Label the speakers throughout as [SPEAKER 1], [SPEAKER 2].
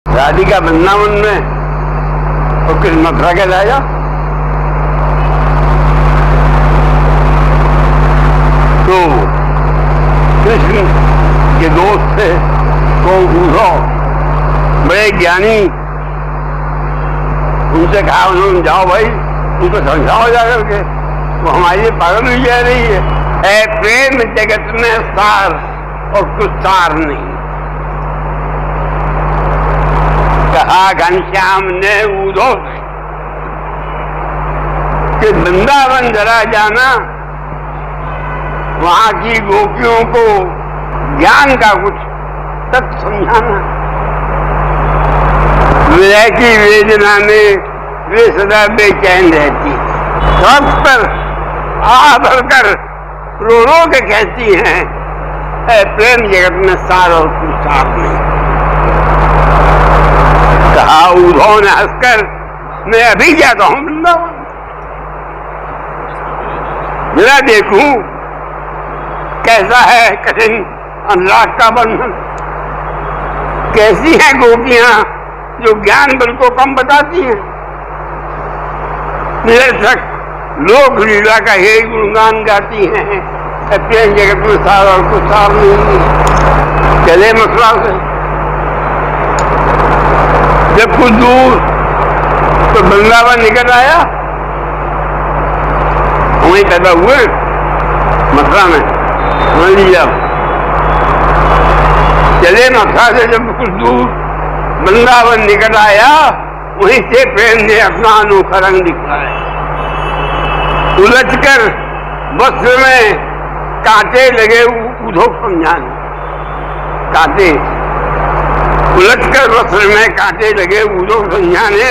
[SPEAKER 1] राधिका वृंदावन में और कृष्ण मथुरा के राजा। तो कृष्ण के दोस्त थे कौन उद्धव, बड़े ज्ञानी। उनसे कहा उन्होंने, जाओ भाई उनको समझाओ जाकर के, वो हमारी पागल हुई जा रही है। प्रेम जगत में सार और कुछ सार नहीं। कहा घनश्याम ने उद्धव से कि वृंदावन जरा जाना, वहां की गोपियों को ज्ञान का कुछ तत्व समझाना। विरह की वेदना में वे सदा बेचैन रहती, वक्त पर आ भरकर रो रो के कहती हैं, प्रेम जगत में सार और कुछ सार नहीं। कहा उद्धव ने हंसकर, मैं अभी जाता हूं वृंदावन, जरा देखूं कैसा है कठिन अनुराग का बंधन, कैसी हैं गोपियां जो ज्ञान बल को कम बताती हैं। निरर्थक लोक लीला का यही गुणगान गाती हैं, प्रेम जगत में सार और कुछ सार नहीं। चले मथुरा से जब कुछ दूर तो वृंदावन निकल आया, वहीं पैदा हुए मथुरा में। जब चले मथुरा से जब कुछ दूर वृंदावन निकल आया, वहीं से प्रेम ने अपना अनोखा रंग दिखाया। उलझकर वस्त्र में कांटे लगे उद्धव समझाने, कांटे उलझकर वस्त्र में कांटे लगे उद्धव समझाने,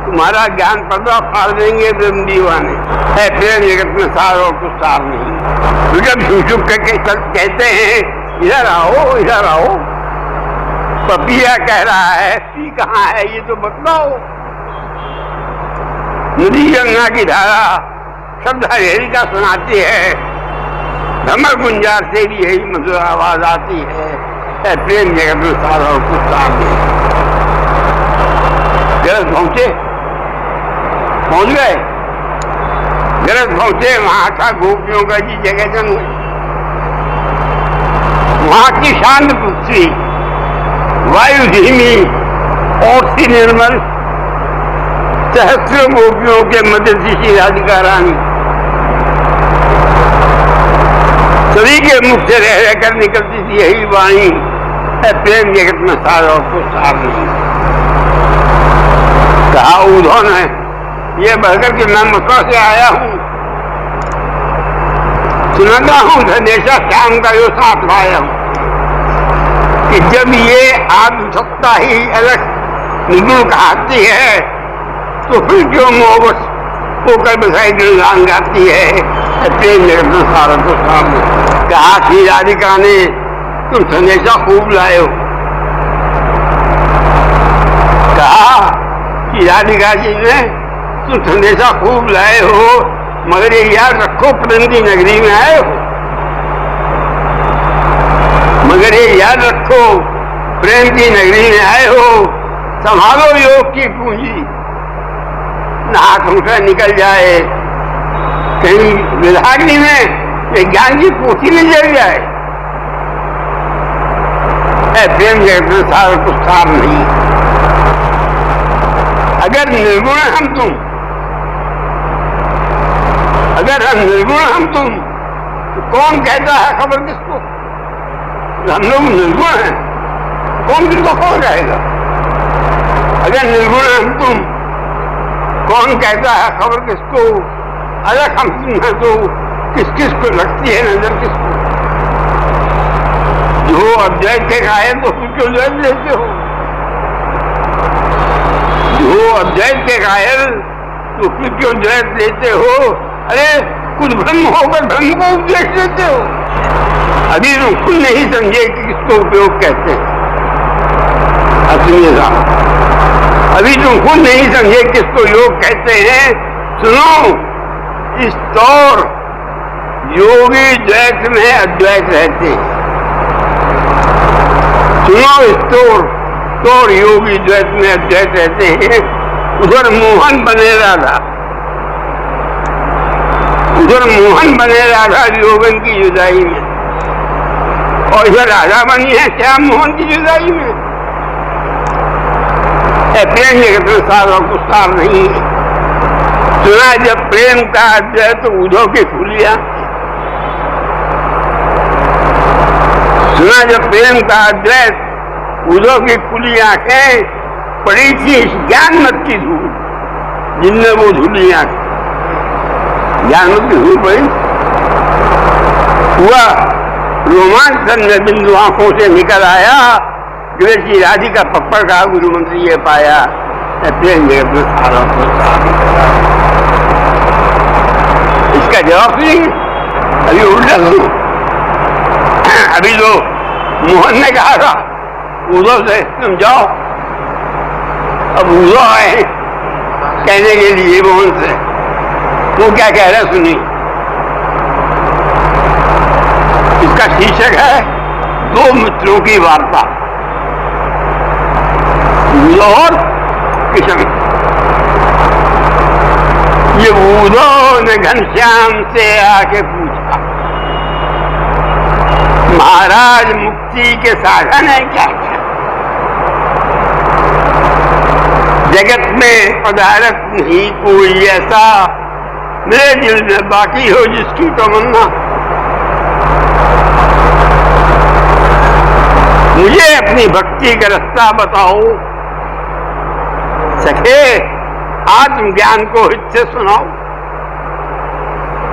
[SPEAKER 1] तुम्हारा ज्ञान पर्दा फाड़ देंगे ब्रह्म दीवाने। है प्रेम जगत में सार और कुछ सार नहीं। जब झुक करके कहते हैं, इधर आओ इधर आओ, पपिया कह रहा है पी कहाँ है ये तो बतलाओ। नदी गंगा की धारा शब्द हरिका सुनाती है, धमर गुंजार से भी यही मधुर आवाज आती है, प्रेम जगत में सार और कुछ सार नहीं। गरज पहुंच गए, गरज पहुंचे, वहां का गोपियों का जी जगह जन्म, वहां की शांत पृथ्वी, वायु धीमी और सी निर्मल, सहस्रों गोपियों के मध्य श्री राधिका रानी सभी के मुख से रह रहकर निकलती थी यही वाणी, प्रेम जगत में सार और कुछ सार नहीं। कहा उद्धव ने, ये बहकर कि मैं मथुरा से आया हूं, सुनाता हूं धनेशा श्याम का जो साथ लाया हूं कि जब ये आत्मसत्ता ही अलग निर्गुण कहती है, तो फिर क्यों मोहब्बत होकर बसाई गुणगान गाती है, प्रेम जगत में सार और कुछ सार नहीं। कहा कि राधिका ने, तुम संदेशा खूब लाए हो। कहा कि राधिका जी ने, तुम संदेशा खूब लाए हो, मगर ये याद रखो प्रेम की नगरी में आए हो, मगर ये याद रखो प्रेम की नगरी में आए हो, संभालो योग की पूंजी, ना हाथ उठकर निकल जाए कहीं विधाग्नि में ये ज्ञान की पोथी में जल जाए। प्रेम जगत में सार कुछ सार नहीं। अगर निर्गुण हम तुम, अगर हम निर्गुण हम तुम, तो कौन कहता है खबर किसको? हम लोग निर्गुण हैं, कौन किसको खबर रहेगा? अगर निर्गुण हम तुम, कौन कहता है खबर किसको? अगर हम तुम हैं तो किस किस को लगती है नजर किसको? जो अद्वैत के कायल तो फिर क्यों द्वैत लेते हो? जो अद्वैत के कायल तो फिर क्यों द्वैत लेते हो? अरे कुछ भ्रम होकर भ्रम को उपदेश देते हो। अभी तो खुद नहीं समझे कि किसको उपयोग कहते हैं। अभी तुम खुद नहीं समझे किसको योग कहते हैं। सुनो, इस तौर योगी द्वैत में अद्वैत रहते हैं। सुनो, इस तौर तो योगी द्वैत में अद्वैत रहते हैं, उधर मोहन बने राधा, उधर मोहन बने राधा यौवन की जुदाई में, और इधर राधा बनी है श्याम मोहन की जुदाई में। प्रेम जगत में सार और कुछ सार नहीं है। सुना जब प्रेम का अद्वैत तो उधो की खुलिया, सुना जब प्रेम का अद्वैत उधो की खुली आंखें, पड़ी थी ज्ञान मत की धूल जिनने वो धुली आंखें, ज्ञान मत की धूल पड़ी। हुआ रोमांचन में बिंदु आंखों से निकल आया, श्री राधिका पप्पड़ का गुरु मंत्री ये पाया, प्रेम जगत में सारा इसका जवाब नहीं। अभी उल्टा सुनो, अभी तो मोहन ने कहा था उदो से तुम जाओ, अब उदो आए कहने के लिए मोहन से, वो क्या कह रहा सुनी। इसका शीर्षक है दो मित्रों की वार्ता, उदो और किशन। ये उदो ने घनश्याम से आके पूछा, महाराज मुक्ति के साधन है क्या क्या? जगत में पदार्थ नहीं कोई ऐसा, मेरे दिल में बाकी हो जिसकी तमन्ना। मुझे अपनी भक्ति का रास्ता बताओ, सखे आत्मज्ञान को हित से सुनाओ।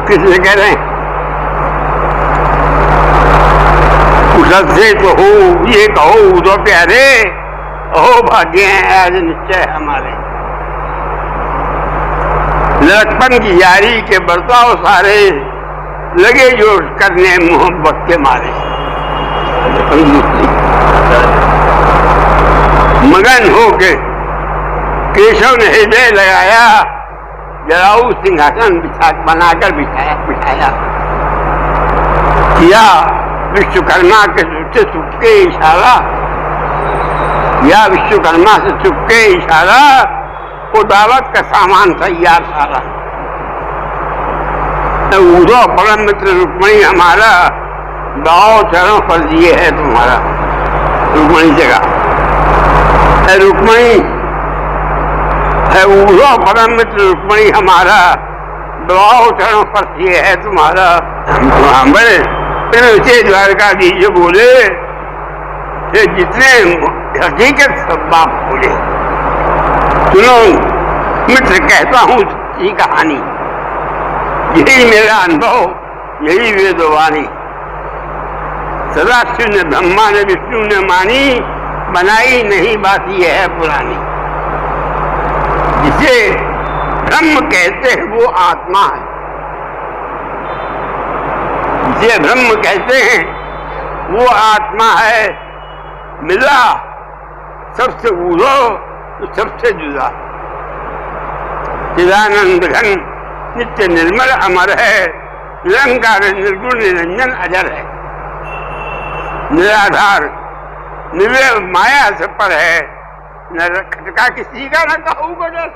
[SPEAKER 1] किसने कह रहे हैं? कुशल से तो हो ये कहो उदो प्यारे, अहो भाग्य हैं आज निश्चय हमारे। लड़कपन की यारी के बर्ताव सारे, लगे जो करने मोहब्बत के मारे। मगन होके केशव ने हृदय लगाया, जराऊ सिंहासन बनाकर बिठाया किया विश्वकर्मा के से चुपके इशारा, या विश्वकर्मा से चुपके इशारा, वो दावत का सामान तैयार सारा। उदो परम मित्र रुक्मणी हमारा, गाँव चरणों पर दिए है तुम्हारा। रुक्मणी जगह रुक्मणी है, उदो परम मित्र रुक्मणी हमारा, गाँव चरणों पर दिए है तुम्हारा। बड़े फिर द्वारकाधीश बोले, जितने हकीकत सब बाप बोले। सुनो मित्र कहता हूँ सच्ची कहानी, यही मेरा अनुभव, यही वेदवाणी। सदाशिव ने ब्रह्मा ने विष्णु ने मानी, बनाई नहीं बात यह है पुरानी। जिसे ब्रह्म कहते हैं वो आत्मा है, जिसे ब्रह्म कहते हैं वो आत्मा है। मिला सबसे उदो तो सबसे जुदा, चिदानंद घन नित्य निर्मल अमर है, निरंकार निर्गुण निरंजन अजर है। निराधार निर्वय माया से पर है, न खटका किसी का न कहू गजर।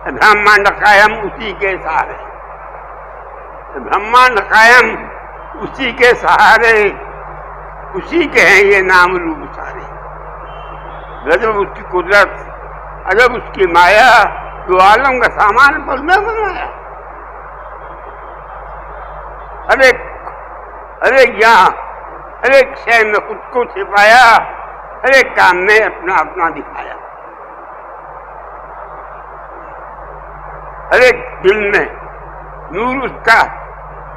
[SPEAKER 1] ब्रह्मांड कायम उसी के सहारे, ब्रह्मांड कायम उसी के सहारे, उसी के हैं ये नाम रूप सारे। गजब उसकी कुदरत, अजब उसकी माया, जो आलम का सामान पल में बनाया। अरे यहाँ हर एक शय में खुद को छिपाया, हर एक काम में अपना अपना दिखाया। हर एक दिल में नूर उसका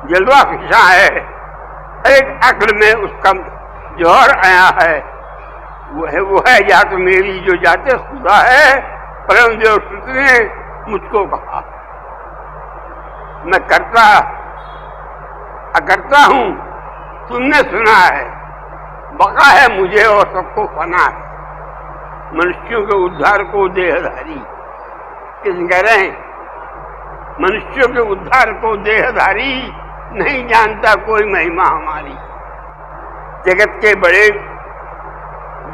[SPEAKER 1] जलवा फिशा है, हर एक अक्ल में उसका जौहर आया है। वो है या तो मेरी जो जाते खुदा है, परम जो ने मुझको कहा। मैं करता अकरता हूँ, तुमने सुना है, बका है मुझे और सबको फना है। मनुष्यों के उद्धार को देहधारी, किस कह रहे हैं? मनुष्यों के उद्धार को देहधारी, नहीं जानता कोई महिमा हमारी। जगत के बड़े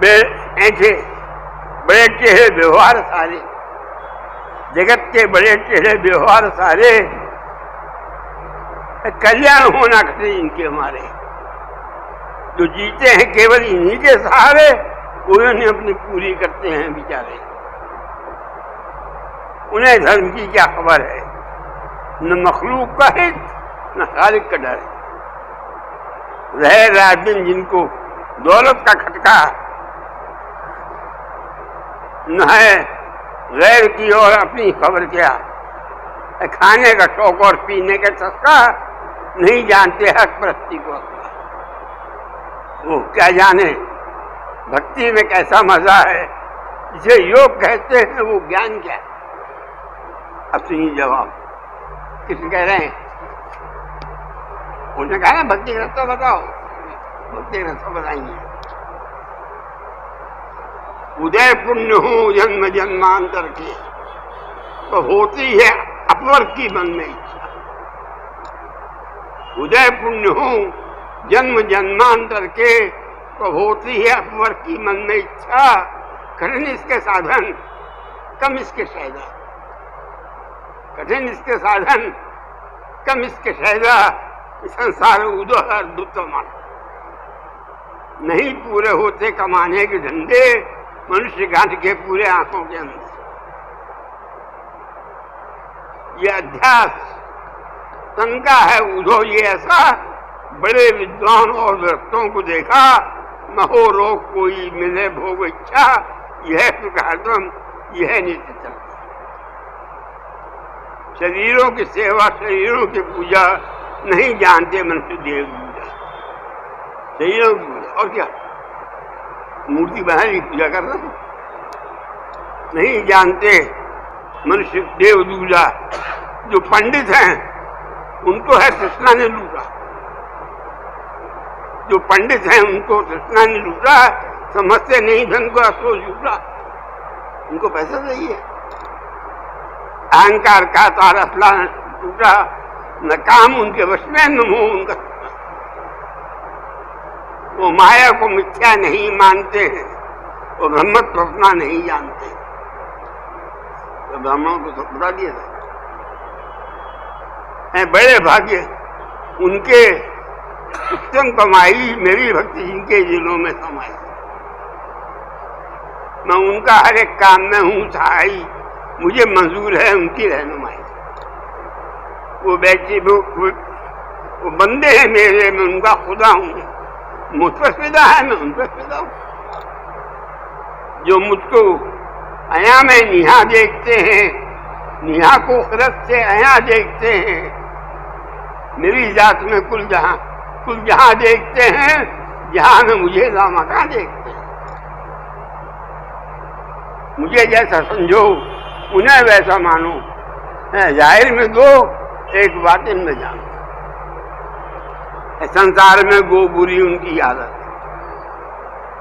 [SPEAKER 1] ऐसे बड़े टेढ़े व्यवहार सारे, जगत के बड़े टेढ़े व्यवहार सारे, कल्याण होना कठिन इनके हमारे। जो जीते हैं केवल इन्हीं के सहारे, उन्हें अपनी पूरी करते हैं बेचारे। उन्हें धर्म की क्या खबर है, न मखलूक का हित न खालिक का डर। रहे रात दिन जिनको दौलत का खटका, न है गैर की और अपनी खबर क्या। खाने का शौक और पीने का चस्का, नहीं जानते हक परस्ती को। वो क्या जाने भक्ति में कैसा मजा है, जिसे योग कहते हैं वो ज्ञान क्या है। अब सुनिए जवाब, किसने कह रहे हैं? उसने कहा ना भक्ति का रास्ता बताओ, भक्ति का रास्ता बताएंगे। उदय पुण्य हो जन्म जन्मांतर के, तो होती है अपवर की मन में इच्छा। उदय पुण्य हो जन्म जन्मांतर के, तो होती है अपवर की मन में इच्छा। कठिन इसके साधन कम इसके फायदा, कठिन इसके साधन कम इसके फायदा। संसार उदर दुतमा, नहीं पूरे होते कमाने के धंधे, मनुष्य गांठ के पूरे आंखों के अंदर। ये अध्यास तन का है उधो ये ऐसा, बड़े विद्वान और व्यक्तों को देखा। महो रोग कोई मिले भोग इच्छा, यह सुख हरदम यह नित्य चलता। शरीरों की सेवा शरीरों की पूजा, नहीं जानते मनुष्य देव पूजा। शरीरों की पूजा और क्या, मूर्ति बना ली पूजा कर रहे हैं। नहीं जानते मनुष्य देव दूजा। जो पंडित हैं उनको है कृष्णा ने लूटा, जो पंडित हैं उनको कृष्णा ने लूटा। समझते नहीं धन को अफसोस लूटा, उनको पैसा चाहिए। अहंकार का तारा टूटा, न काम उनके वश में न मोह उनका। वो माया को मिथ्या नहीं मानते हैं, वो ब्रह्मत्व अपना नहीं जानते। तो ब्राह्मणों को तो बता दिया था, बड़े भाग्य उनके उत्तम कमाई, मेरी भक्ति जिनके दिलों में समाई। मैं उनका हर एक काम में हूँ सहाई, मुझे मंजूर है उनकी रहनुमाई। वो बैठे वो बंदे हैं मेरे, मैं उनका खुदा हूँ। मुझ पर फिदा है, मैं उन पर फिदा हूँ। जो मुझको अया में निहा देखते हैं, निहा को खरत से अया देखते हैं। मेरी जात में कुल जहां देखते हैं, जहां में मुझे लामका देखते हैं। मुझे जैसा समझो उन्हें वैसा मानो, जाहिर में दो एक बातिन में जानो। संसार में गो बुरी उनकी आदत,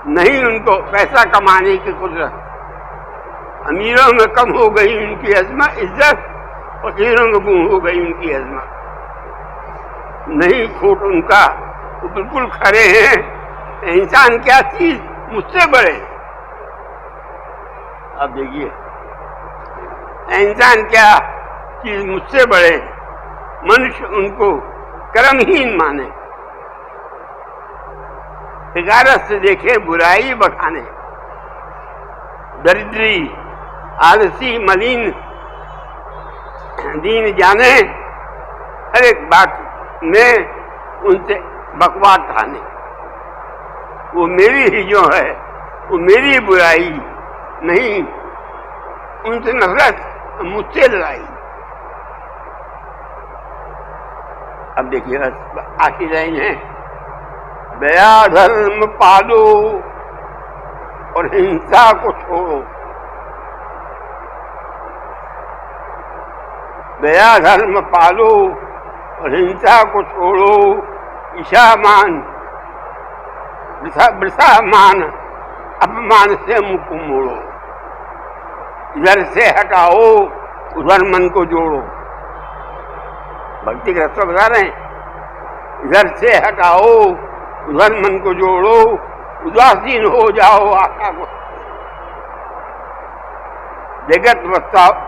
[SPEAKER 1] नहीं उनको पैसा कमाने की कुदरत। अमीरों में कम हो गई उनकी इज्जत, फकीरों में गुम हो गई उनकी अजमत। नहीं खोट उनका, वो बिल्कुल खड़े हैं। इंसान क्या चीज मुझसे बड़े, आप देखिए इंसान क्या चीज मुझसे बड़े। मनुष्य उनको कर्महीन माने, हिकारत से देखे बुराई बखाने। दरिद्री आलसी मलिन दीन जाने, हर एक बात में उनसे बकवास खाने। वो मेरी ही जो है, वो मेरी बुराई नहीं, उनसे नफरत मुझसे लड़ाई। अब देखिए आखिरी लाइन है, दया धर्म पालो और हिंसा को छोड़ो। दया धर्म पालो और हिंसा को छोड़ो। ईशा मान वृथा मान, अपमान से मुख मोड़ो। इधर से हटाओ उधर मन को जोड़ो। भक्ति का रास्ता बता रहे हैं, इधर से हटाओ उधर मन को जोड़ो। उदासीन हो जाओ आशा को।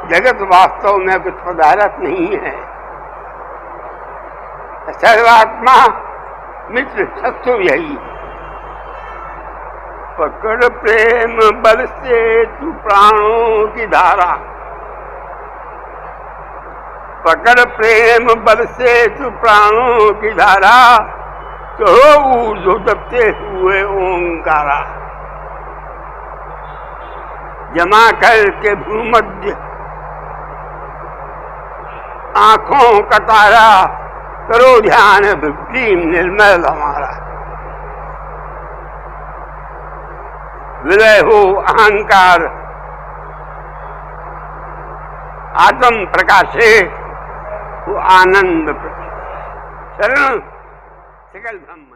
[SPEAKER 1] जगत वास्तव में कुछ पदार्थ नहीं है। सर्वात्मा मित्र शत्रु यही। पकड़ प्रेम बल से तू प्राणों की धारा, पकड़ प्रेम बल से तू प्राणों की धारा, तो ऊर्ध्व दबते हुए ओंकारा। जमा करके भूमध्य आंखों का तारा, करो ध्यान विप्रीम निर्मल हमारा। विलय हो अहंकार आत्म प्रकाशे, वो आनंद शरण सकल ब्रह्म।